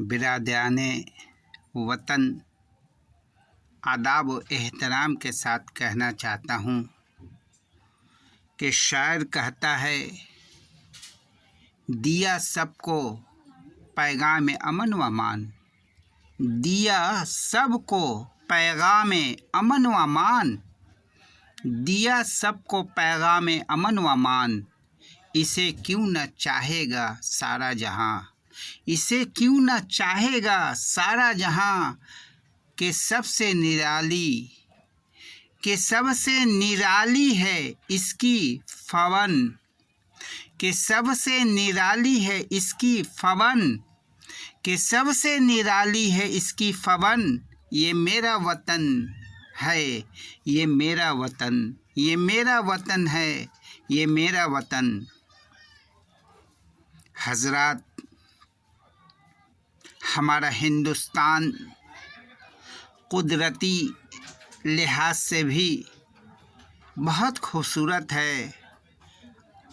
बिरादरान वतन, आदाब व एहतराम के साथ कहना चाहता हूँ कि शायर कहता है, दिया सबको पैगाम अमन व अमान, दिया सबको पैगाम अमन व अमान, दिया सबको पैगाम अमन व अमान, इसे क्यों न चाहेगा सारा जहां, इसे क्यों न चाहेगा सारा जहां, कि सबसे निराली है इसकी फवन, कि सबसे निराली है इसकी फवन, कि सबसे निराली है इसकी फवन, ये मेरा वतन है, ये मेरा वतन, ये मेरा वतन है, ये मेरा वतन। हजरात, हमारा हिंदुस्तान कुदरती लिहाज से भी बहुत खूबसूरत है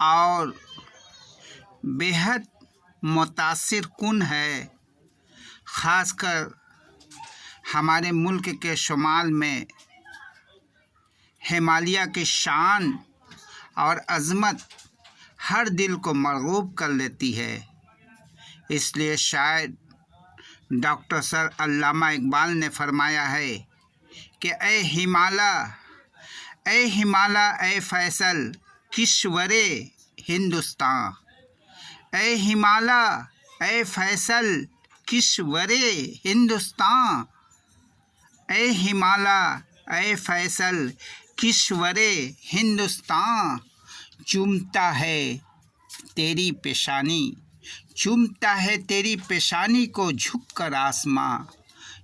और बेहद मुतासिर कुन है। ख़ासकर हमारे मुल्क के शुमाल में हिमालय की शान और अज़मत हर दिल को मरगूब कर लेती है। इसलिए शायद डॉक्टर सर अल्लामा इकबाल ने फरमाया है कि ए हिमालय ए फैसल किश्वरे हिंदुस्तान, ए हिमालय ए फैसल किश्वरे हिंदुस्तान, ए हिमालय ए फैसल किश्वरे हिंदुस्तान, चूमता है तेरी पेशानी, चूमता है तेरी पेशानी को झुककर आसमां,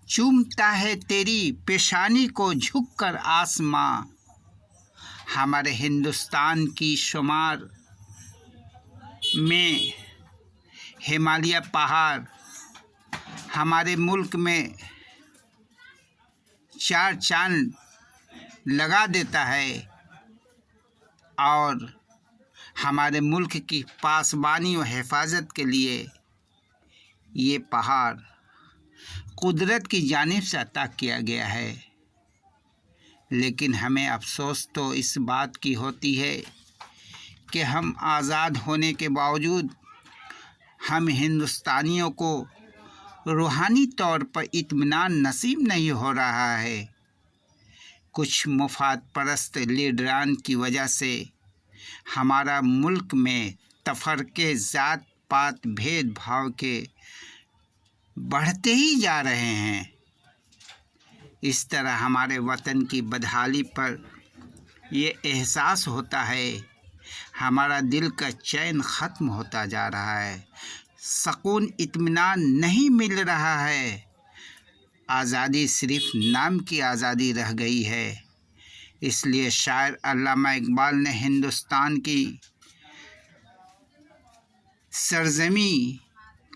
चूमता है तेरी पेशानी को झुककर आसमां। हमारे हिंदुस्तान की शुमार में हिमालय पहाड़ हमारे मुल्क में चार चांद लगा देता है और हमारे मुल्क की पासबानी और हिफाजत के लिए ये पहाड़ कुदरत की जानिब से अता किया गया है। लेकिन हमें अफसोस तो इस बात की होती है कि हम आज़ाद होने के बावजूद हम हिंदुस्तानियों को रूहानी तौर पर इत्मीनान नसीब नहीं हो रहा है। कुछ मुफाद परस्त लीडरान की वजह से हमारा मुल्क में तफरके, ज़ात पात, भेदभाव के बढ़ते ही जा रहे हैं। इस तरह हमारे वतन की बदहाली पर ये एहसास होता है, हमारा दिल का चैन ख़त्म होता जा रहा है, सकून इत्मीनान नहीं मिल रहा है। आज़ादी सिर्फ नाम की आज़ादी रह गई है। इसलिए शायर अल्लामा इकबाल ने हिंदुस्तान की सरज़मी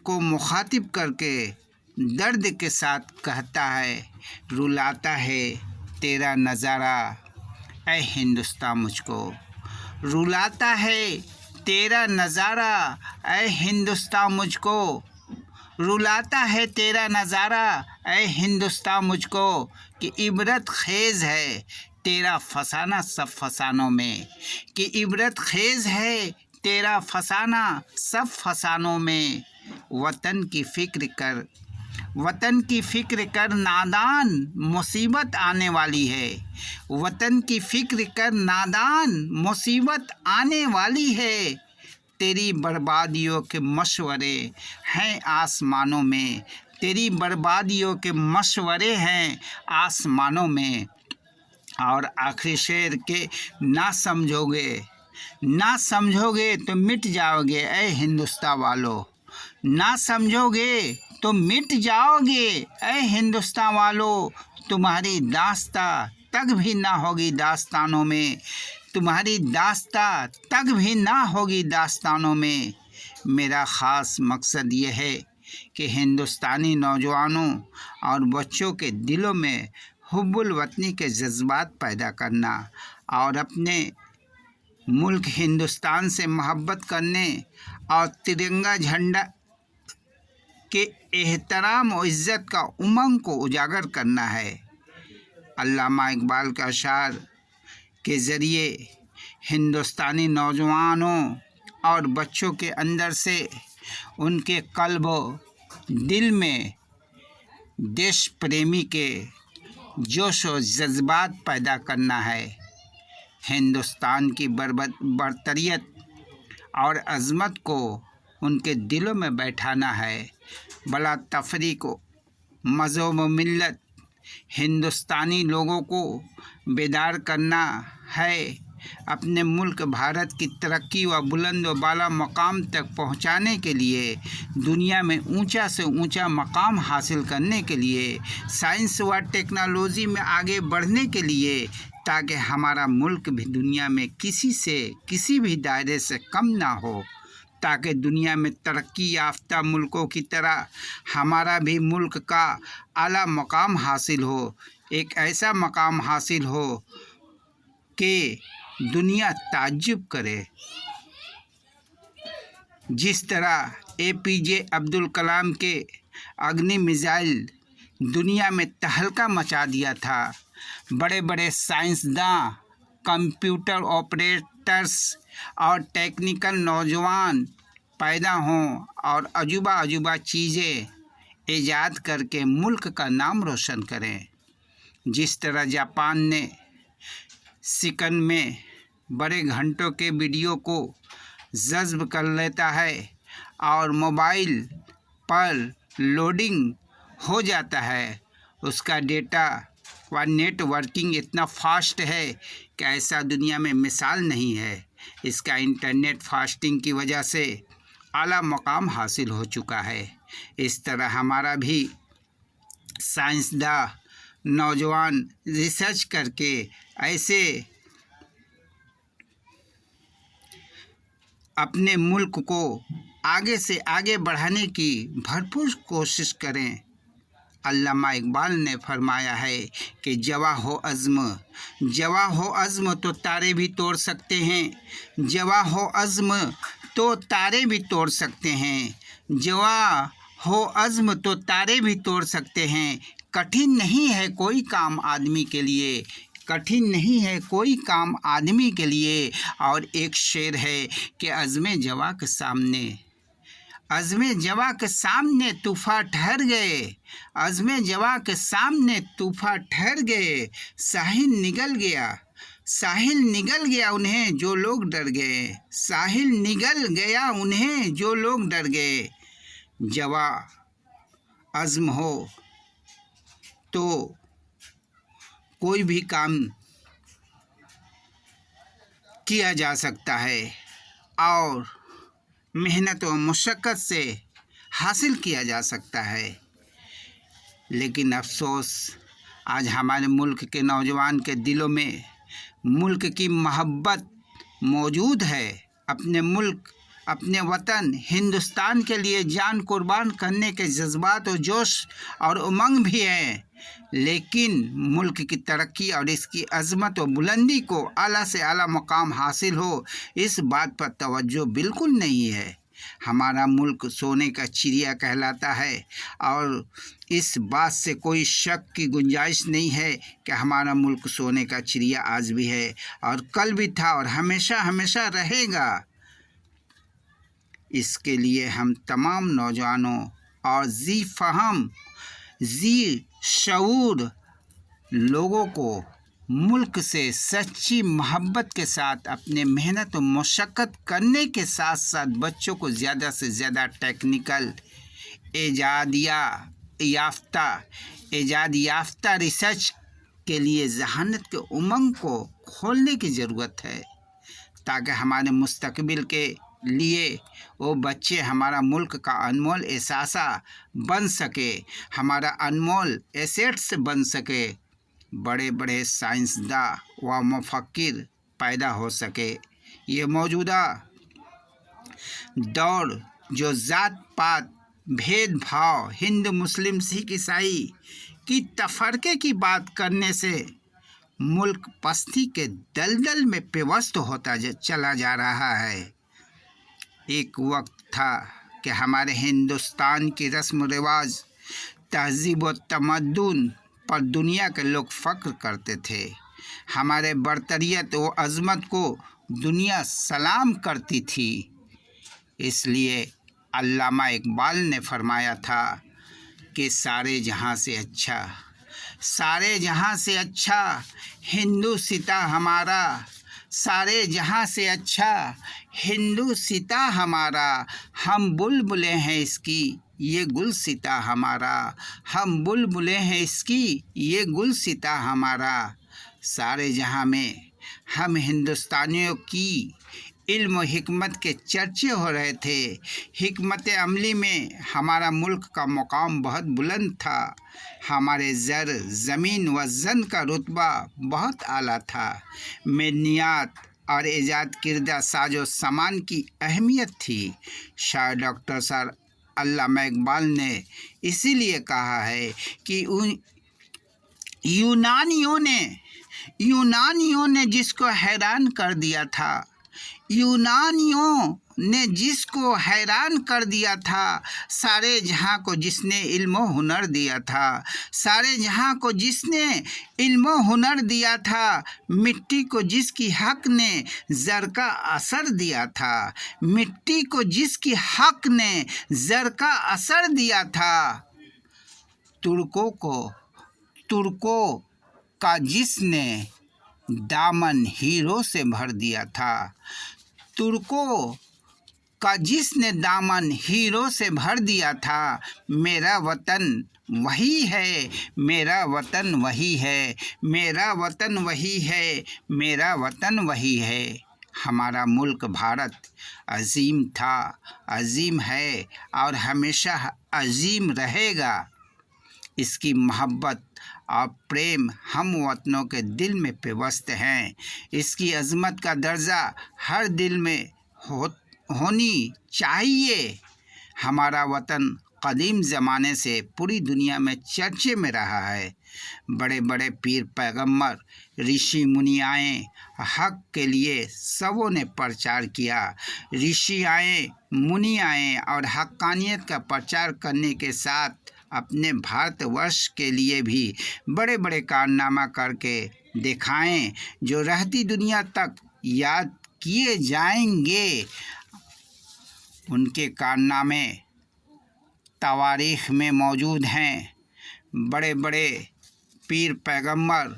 को मुखातिब करके दर्द के साथ कहता है, रुलाता है तेरा नज़ारा ऐ हिंदुस्तान मुझको, रुलाता है तेरा नज़ारा ऐ हिंदुस्तान मुझको, रुलाता है तेरा नज़ारा ऐ हिंदुस्तान मुझको, कि इबरत खेज़ है तेरा फसाना सब फसानों में, कि इबरत खेज़ है तेरा फसाना सब फसानों में। वतन की फ़िक्र कर, वतन की फ़िक्र कर नादान, मुसीबत आने वाली है, वतन की फ़िक्र कर नादान, मुसीबत आने वाली है। तेरी बर्बादियों के मशवरे हैं आसमानों में, तेरी बर्बादियों के मशवरे हैं आसमानों में। और आखिरी शेर के, ना समझोगे तो मिट जाओगे ऐ हिंदुस्तान वालों, ना समझोगे तो मिट जाओगे ऐ हिंदुस्तान वालों, तुम्हारी दास्तां तक भी ना होगी दास्तानों में, तुम्हारी दास्तां तक भी ना होगी दास्तानों में। मेरा ख़ास मकसद ये है कि हिंदुस्तानी नौजवानों और बच्चों के दिलों में हुब्बुल वतनी के जज्बात पैदा करना और अपने मुल्क हिंदुस्तान से मोहब्बत करने और तिरंगा झंडा के एहतराम और इज़्ज़त का उमंग को उजागर करना है। अल्लामा इकबाल का अशार के ज़रिए हिंदुस्तानी नौजवानों और बच्चों के अंदर से उनके कल्ब दिल में देश प्रेमी के जोश और जज्बात पैदा करना है। हिंदुस्तान की बरतरियत और अज़मत को उनके दिलों में बैठाना है। बला तफरीक को मज़हब व मिल्लत हिंदुस्तानी लोगों को बेदार करना है। अपने मुल्क भारत की तरक्की व बुलंद व बाला मकाम तक पहुंचाने के लिए, दुनिया में ऊंचा से ऊंचा मकाम हासिल करने के लिए, साइंस व टेक्नोलॉजी में आगे बढ़ने के लिए, ताकि हमारा मुल्क भी दुनिया में किसी भी दायरे से कम ना हो, ताकि दुनिया में तरक्की याफ्ता मुल्कों की तरह हमारा भी मुल्क का आला मकाम हासिल हो। एक ऐसा मकाम हासिल हो कि दुनिया ताज्जुब करे। जिस तरह APJ अब्दुल कलाम के अग्नि मिसाइल दुनिया में तहलका मचा दिया था, बड़े बड़े साइंसदान, कंप्यूटर ऑपरेटर्स और टेक्निकल नौजवान पैदा हों और अजूबा चीज़ें ईजाद करके मुल्क का नाम रोशन करें। जिस तरह जापान ने सेकंड में बड़े घंटों के वीडियो को जज्ब कर लेता है और मोबाइल पर लोडिंग हो जाता है, उसका डेटा व नेटवर्किंग इतना फास्ट है कि ऐसा दुनिया में मिसाल नहीं है। इसका इंटरनेट फास्टिंग की वजह से आला मकाम हासिल हो चुका है। इस तरह हमारा भी साइंसदान नौजवान रिसर्च करके ऐसे अपने मुल्क को आगे से आगे बढ़ाने की भरपूर कोशिश करें। अल्लामा इकबाल ने फरमाया है कि जवा हो अज़्म तो तारे भी तोड़ सकते हैं, जवा हो अज़्म तो तारे भी तोड़ सकते हैं, जवा हो अज़्म तो तारे भी तोड़ सकते हैं। कठिन नहीं है कोई काम आदमी के लिए, कठिन नहीं है कोई काम आदमी के लिए। और एक शेर है कि अज़्म जवा के सामने तूफ़ा ठहर गए, अज़्म जवा के सामने तूफ़ा ठहर गए। साहिल निगल गया उन्हें जो लोग डर गए, साहिल निगल गया उन्हें जो लोग डर गए। जवा अज़्म हो तो कोई भी काम किया जा सकता है और मेहनत और मुशक्क़त से हासिल किया जा सकता है। लेकिन अफसोस आज हमारे मुल्क के नौजवान के दिलों में मुल्क की मोहब्बत मौजूद है। अपने मुल्क, अपने वतन हिंदुस्तान के लिए जान कुर्बान करने के जज्बात और जोश और उमंग भी हैं, लेकिन मुल्क की तरक्की और इसकी अज़मत और बुलंदी को आला से आला मकाम हासिल हो, इस बात पर तवज्जो बिल्कुल नहीं है। हमारा मुल्क सोने का चिड़िया कहलाता है और इस बात से कोई शक की गुंजाइश नहीं है कि हमारा मुल्क सोने का चिड़िया आज भी है और कल भी था और हमेशा हमेशा रहेगा। इसके लिए हम तमाम नौजवानों और जी शऊर लोगों को मुल्क से सच्ची मोहब्बत के साथ अपने मेहनत और मशक्क़त करने के साथ साथ बच्चों को ज़्यादा से ज़्यादा टेक्निकल इजाद याफ्ता रिसर्च के लिए ज़हानत के उमंग को खोलने की ज़रूरत है, ताकि हमारे मुस्तकबिल के लिए वो बच्चे हमारा मुल्क का अनमोल एहसासा बन सके, हमारा अनमोल एसेट्स बन सके, बड़े बड़े साइंसदान व मुफक्किर पैदा हो सके। ये मौजूदा दौर जो ज़ात पात भेदभाव, हिंदू मुस्लिम सिख ईसाई की तफरके की बात करने से मुल्क पस्ती के दलदल में पिवस्त होता चला जा रहा है। एक वक्त था کہ हमारे हिंदुस्तान की रस्म व रिवाज, तहजीब व तमद्दुन पर दुनिया के लोग फ़ख्र करते थे। हमारे बरतरियत व अज़मत को दुनिया सलाम करती थी। इसलिए अल्लामा इकबाल ने फरमाया था कि सारे जहां से अच्छा हिंदू सिता हमारा, सारे जहां से अच्छा हिंदू सिता हमारा। हम बुलबुलें हैं इसकी ये गुल सिता हमारा, हम बुलबुलें हैं इसकी ये गुल सिता हमारा। सारे जहां में हम हिंदुस्तानियों की इल्म व हिकमत के चर्चे हो रहे थे। हिकमत अमली में हमारा मुल्क का मुकाम बहुत बुलंद था। हमारे ज़र ज़मीन व ज़न का रुतबा बहुत आला था। मेदनियात और ईजाद किरदा साजो सामान की अहमियत थी। शायर डॉक्टर सर अल्लामा इकबाल ने इसीलिए कहा है कि यूनानियों ने जिसको हैरान कर दिया था, यूनानियों ने जिसको हैरान कर दिया था, सारे जहां को जिसने इल्म हुनर दिया था, सारे जहां को जिसने इल्म हुनर दिया था, मिट्टी को जिसकी हक ने ज़र का असर दिया था, मिट्टी को जिसकी हक ने ज़र का असर दिया था। तुर्कों का जिसने दामन हीरो से भर दिया था, तुर्कों का जिसने दामन हीरो से भर दिया था। मेरा वतन वही है, मेरा वतन वही है, मेरा वतन वही है, मेरा वतन वही है। हमारा मुल्क भारत अजीम था, अजीम है और हमेशा अजीम रहेगा। इसकी मोहब्बत और प्रेम हम वतनों के दिल में पेवस्त हैं। इसकी अज़मत का दर्जा हर दिल में होनी चाहिए। हमारा वतन कदीम ज़माने से पूरी दुनिया में चर्चे में रहा है। बड़े बड़े पीर पैगम्बर ऋषि मुनि आए, हक के लिए सबों ने प्रचार किया। ऋषि आए, मुनि आए और हक्कानियत का प्रचार करने के साथ अपने भारतवर्ष के लिए भी बड़े बड़े कारनामा करके दिखाएं, जो रहती दुनिया तक याद किए जाएंगे। उनके कारनामे तवारीख़ में मौजूद हैं। बड़े बड़े पीर पैगम्बर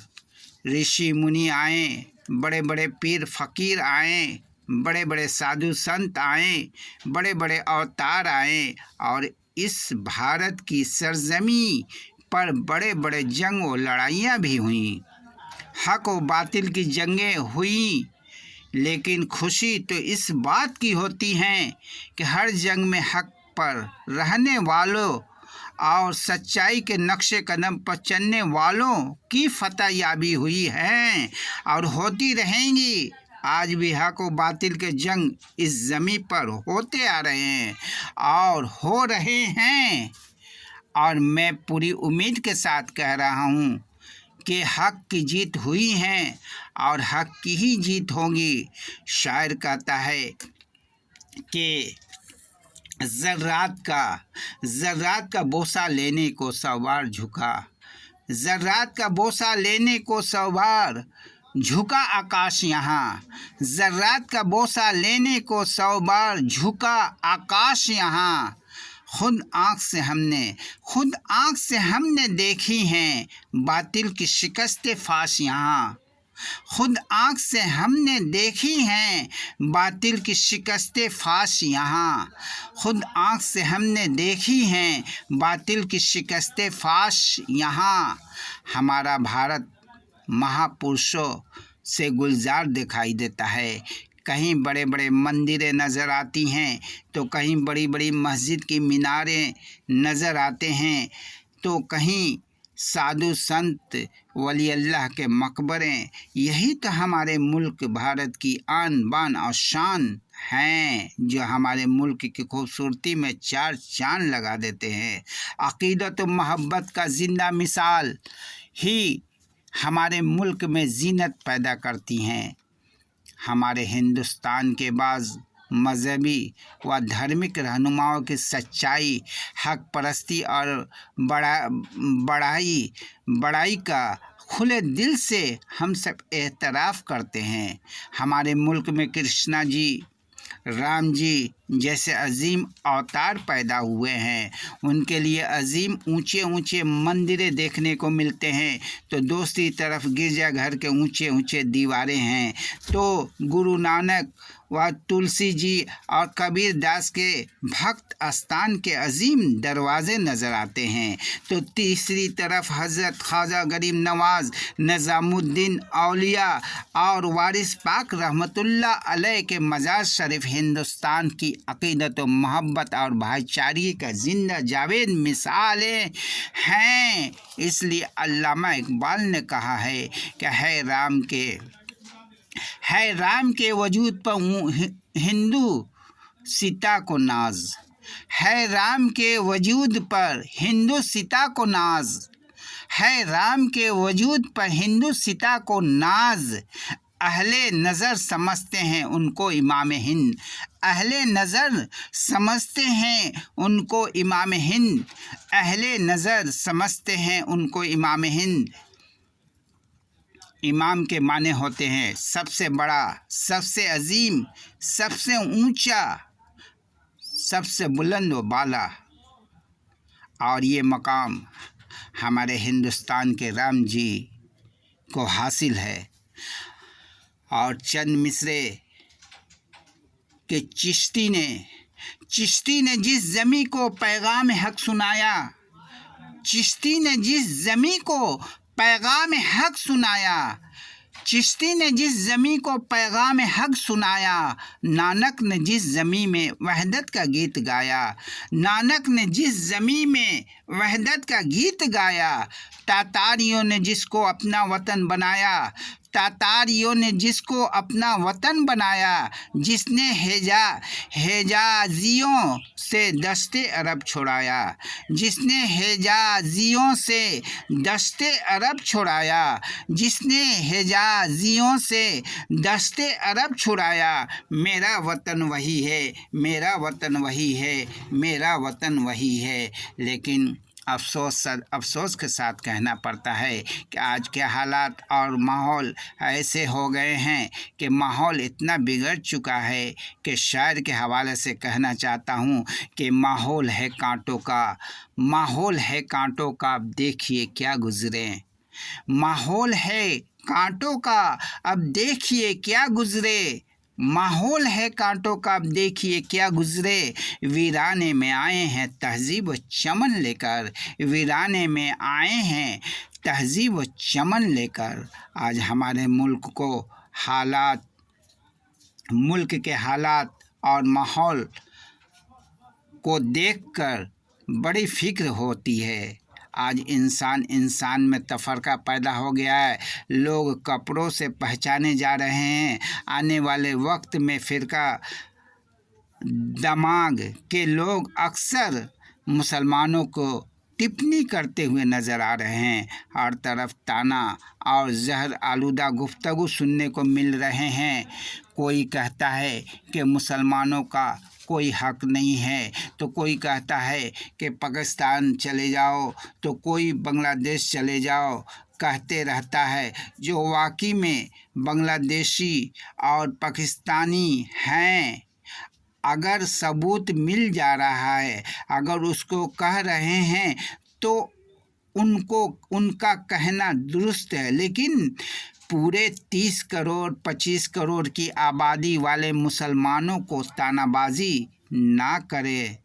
ऋषि मुनि आए, बड़े बड़े पीर फ़कीर आए, बड़े बड़े साधु संत आए, बड़े बड़े अवतार आए और इस भारत की सरजमी पर बड़े बड़े जंग और लड़ाइयाँ भी हुईं। हक और बातिल की जंगें हुईं, लेकिन खुशी तो इस बात की होती है कि हर जंग में हक पर रहने वालों और सच्चाई के नक्शे कदम पर चलने वालों की फतह याबी हुई है और होती रहेंगी। आज भी हक और बातिल के जंग इस ज़मीं पर होते आ रहे हैं और हो रहे हैं, और मैं पूरी उम्मीद के साथ कह रहा हूँ कि हक की जीत हुई है और हक की ही जीत होगी। शायर कहता है कि ज़र्रात का बोसा लेने को 100 बार झुका, ज़र्रात का बोसा लेने को 100 बार झुका आकाश यहाँ, ज़र्रात का बोसा लेने को 100 बार झुका आकाश यहाँ। खुद आँख से हमने देखी हैं बातिल की शिकस्त फाश यहाँ, खुद आँख से हमने देखी हैं बातिल की शिकस्त फाश यहाँ, खुद आँख से हमने देखी हैं बातिल की शिकस्त फाश यहाँ। हमारा भारत महापुरुषों से गुलजार दिखाई देता है। कहीं बड़े बड़े मंदिरें नज़र आती हैं, तो कहीं बड़ी बड़ी मस्जिद की मीनारें नज़र आते हैं, तो कहीं साधु संत वली अल्लाह के मकबरे। यही तो हमारे मुल्क भारत की आन बान और शान हैं, जो हमारे मुल्क की खूबसूरती में 4 चांद लगा देते हैं। अक़ीदत व मोहब्बत का ज़िंदा मिसाल ही हमारे मुल्क में ज़ीनत पैदा करती हैं। हमारे हिंदुस्तान के बाद मजहबी व धार्मिक रहनुमाओं की सच्चाई, हक परस्ती और बड़ाई का खुले दिल से हम सब एहतराफ़ करते हैं। हमारे मुल्क में कृष्णा जी, राम जी जैसे अजीम अवतार पैदा हुए हैं। उनके लिए अजीम ऊंचे ऊंचे मंदिरें देखने को मिलते हैं, तो दूसरी तरफ गिरजाघर के ऊंचे ऊंचे दीवारें हैं। तो गुरु नानक व तुलसी जी और कबीर दास के भक्त स्थान के अजीम दरवाज़े नज़र आते हैं। तो तीसरी तरफ हज़रत ख्वाजा गरीब नवाज, निज़ामुद्दीन औलिया और वारिस पाक रहमतुल्लाह अलैह के मज़ार शरीफ हिंदुस्तान की अक़ीदत व मोहब्बत और भाईचारे का जिंदा जावेद मिसालें हैं। इसलिए अल्लामा इकबाल ने कहा है कि है राम के वजूद पर हिंदू सीता को नाज, है राम के वजूद पर हिंदू सीता को नाज, है राम के वजूद पर हिंदू सीता को नाज। अहले नज़र समझते हैं उनको इमाम हिंद, अहले नज़र समझते हैं उनको इमाम हिंद, अहले नज़र समझते हैं उनको इमाम हिंद। इमाम के माने होते हैं सबसे बड़ा, सबसे अजीम, सबसे ऊंचा, सबसे बुलंद व बाला। और ये मकाम हमारे हिंदुस्तान के राम जी को हासिल है। और चंद मिसरे के चिश्ती ने जिस ज़मी को पैगाम हक सुनाया, चिश्ती ने जिस ज़मी को पैगाम हक सुनाया, चिश्ती ने जिस ज़मी को पैगाम हक सुनाया, नानक ने जिस ज़मी में वहदत का गीत गाया, नानक ने जिस ज़मी में वहदत का गीत गाया। तातारियों ने जिसको अपना वतन बनाया, तातारियों ने जिसको अपना वतन बनाया, जिसने हेजाजियों से दस्ते अरब छुड़ाया, जिसने हेजाजियों से दस्ते अरब छुड़ाया, जिसने हेजाजियों से दस्ते अरब छुड़ाया। मेरा वतन वही है, मेरा वतन वही है, मेरा वतन वही है। लेकिन अफसोस के साथ कहना पड़ता है कि आज के हालात और माहौल ऐसे हो गए हैं कि माहौल इतना बिगड़ चुका है कि शायर के हवाले से कहना चाहता हूँ कि माहौल है कांटों का, माहौल है कांटों का, अब देखिए क्या गुज़रे। माहौल है कांटों का, अब देखिए क्या गुज़रे। माहौल है कांटों का, अब देखिए क्या गुज़रे। वीराने में आए हैं तहज़ीब व चमन लेकर, वीराने में आए हैं तहज़ीब व चमन लेकर। आज हमारे मुल्क के हालात और माहौल को देखकर बड़ी फ़िक्र होती है। आज इंसान में तफरका पैदा हो गया है। लोग कपड़ों से पहचाने जा रहे हैं। आने वाले वक्त में फ़िरका दमाग के लोग अक्सर मुसलमानों को टिप्पणी करते हुए नज़र आ रहे हैं। हर तरफ ताना और जहर आलूदा गुफ्तगू सुनने को मिल रहे हैं। कोई कहता है कि मुसलमानों का कोई हक नहीं है, तो कोई कहता है कि पाकिस्तान चले जाओ, तो कोई बांग्लादेश चले जाओ, कहते रहता है। जो वाकई में बांग्लादेशी और पाकिस्तानी हैं, अगर सबूत मिल जा रहा है, अगर उसको कह रहे हैं, तो उनका कहना दुरुस्त है। लेकिन पूरे 30 करोड़ 25 करोड़ की आबादी वाले मुसलमानों को तानाबाजी ना करे,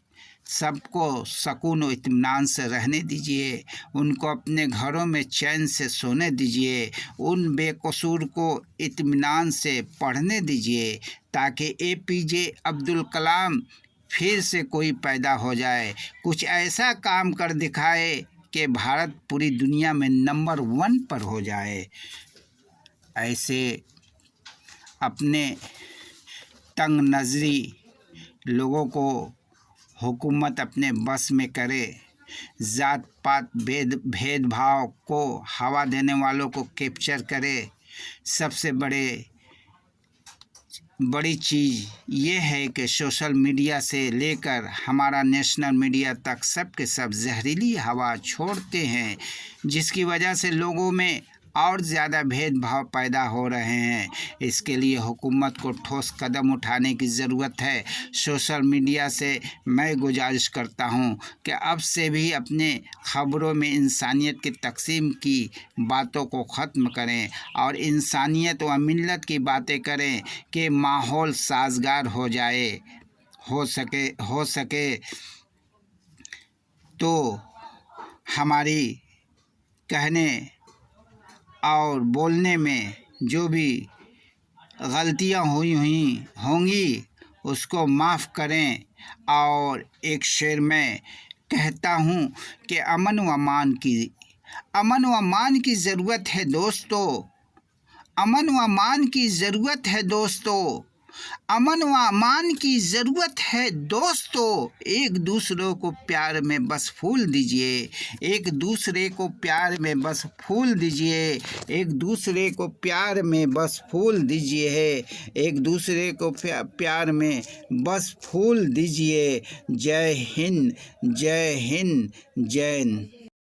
सबको सुकून व इत्मीनान से रहने दीजिए, उनको अपने घरों में चैन से सोने दीजिए, उन बेकसूर को इत्मीनान से पढ़ने दीजिए, ताकि APJ अब्दुल कलाम फिर से कोई पैदा हो जाए, कुछ ऐसा काम कर दिखाए कि भारत पूरी दुनिया में नंबर 1 पर हो जाए। ऐसे अपने तंग नज़री लोगों को हुकूमत अपने बस में करे, ज़ात पात भेदभाव को हवा देने वालों को कैप्चर करे, सबसे बड़े बड़ी चीज़ ये है कि सोशल मीडिया से लेकर हमारा नेशनल मीडिया तक सब के सब जहरीली हवा छोड़ते हैं, जिसकी वजह से लोगों में और ज़्यादा भेदभाव पैदा हो रहे हैं। इसके लिए हुकूमत को ठोस कदम उठाने की ज़रूरत है। सोशल मीडिया से मैं गुजारिश करता हूं कि अब से भी अपने ख़बरों में इंसानियत की तक़सीम की बातों को ख़त्म करें और इंसानियत व मिल्लत की बातें करें कि माहौल साजगार हो जाए। हो सके तो हमारी कहने और बोलने में जो भी गलतियां होंगी उसको माफ़ करें। और एक शेर में कहता हूँ कि अमन व अमान की ज़रूरत है दोस्तों, अमन व अमान की ज़रूरत है दोस्तों, अमन व अमान की ज़रूरत है दोस्तों। एक दूसरे को प्यार में बस फूल दीजिए, एक दूसरे को प्यार में बस फूल दीजिए, एक दूसरे को प्यार में बस फूल दीजिए, एक दूसरे को प्यार में बस फूल दीजिए। जय हिंद, जय हिंद, जय हिंद।